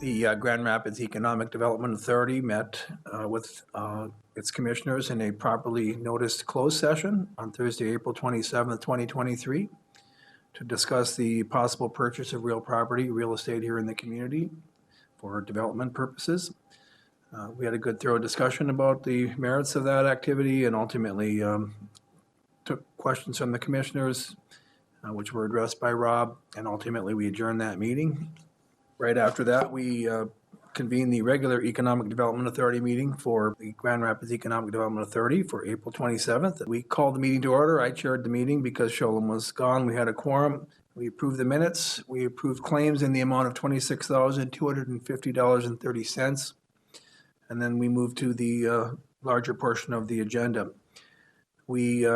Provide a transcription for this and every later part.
The Grand Rapids Economic Development Authority met with its commissioners in a properly noticed closed session on Thursday, April 27th, 2023, to discuss the possible purchase of real property, real estate here in the community for development purposes. We had a good thorough discussion about the merits of that activity and ultimately took questions from the commissioners, which were addressed by Rob, and ultimately we adjourned that meeting. Right after that, we convened the regular Economic Development Authority meeting for the Grand Rapids Economic Development Authority for April 27th. We called the meeting to order. I chaired the meeting because Sholem was gone. We had a quorum. We approved the minutes. We approved claims in the amount of $26,250.30. And then we moved to the larger portion of the agenda. We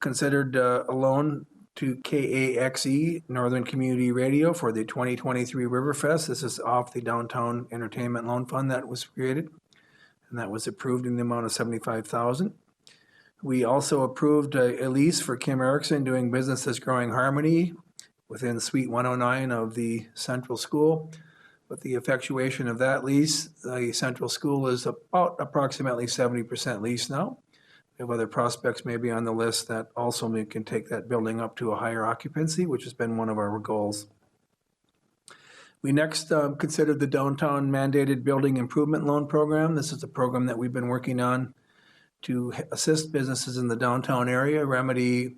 considered a loan to KAXE, Northern Community Radio, for the 2023 Riverfest. This is off the Downtown Entertainment Loan Fund that was created, and that was approved in the amount of $75,000. We also approved a lease for Kim Erickson doing business as Growing Harmony within Suite 109 of the Central School. With the effectuation of that lease, the Central School is about approximately 70% leased now. We have other prospects maybe on the list that also can take that building up to a higher occupancy, which has been one of our goals. We next considered the Downtown Mandated Building Improvement Loan Program. This is a program that we've been working on to assist businesses in the downtown area, remedy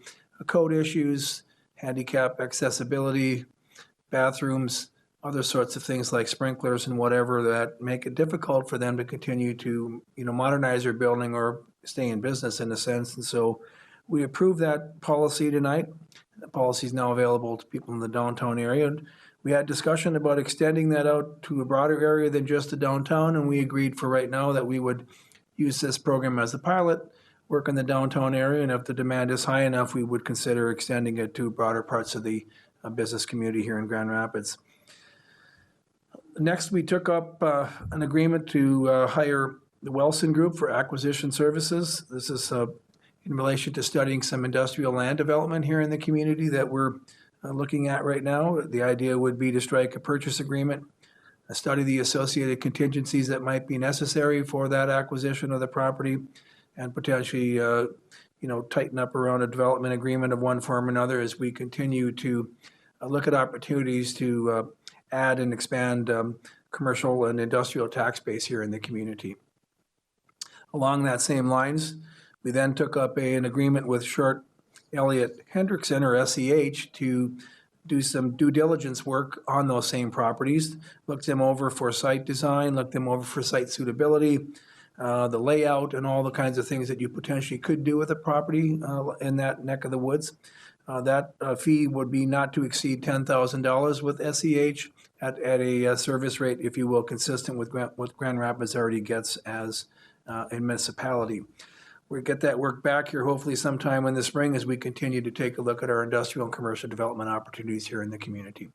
code issues, handicap accessibility, bathrooms, other sorts of things like sprinklers and whatever that make it difficult for them to continue to, modernize their building or stay in business in a sense. And so we approved that policy tonight. The policy is now available to people in the downtown area. We had discussion about extending that out to a broader area than just the downtown, and we agreed for right now that we would use this program as a pilot, work in the downtown area, and if the demand is high enough, we would consider extending it to broader parts of the business community here in Grand Rapids. Next, we took up an agreement to hire the Wilson Group for acquisition services. This is in relation to studying some industrial land development here in the community that we're looking at right now. The idea would be to strike a purchase agreement, study the associated contingencies that might be necessary for that acquisition of the property, and potentially, tighten up around a development agreement of one form or another as we continue to look at opportunities to add and expand commercial and industrial tax base here in the community. Along that same lines, we then took up an agreement with Short Elliott Hendrickson, or SEH, to do some due diligence work on those same properties, look them over for site design, look them over for site suitability, the layout, and all the kinds of things that you potentially could do with a property in that neck of the woods. That fee would be not to exceed $10,000 with SEH at a service rate, if you will, consistent with what Grand Rapids already gets as a municipality. We'll get that work back here hopefully sometime in the spring as we continue to take a look at our industrial and commercial development opportunities here in the community.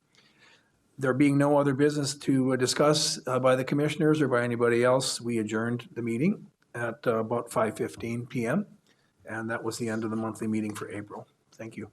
There being no other business to discuss by the commissioners or by anybody else, we adjourned the meeting at about 5:15 p.m. and that was the end of the monthly meeting for April. Thank you.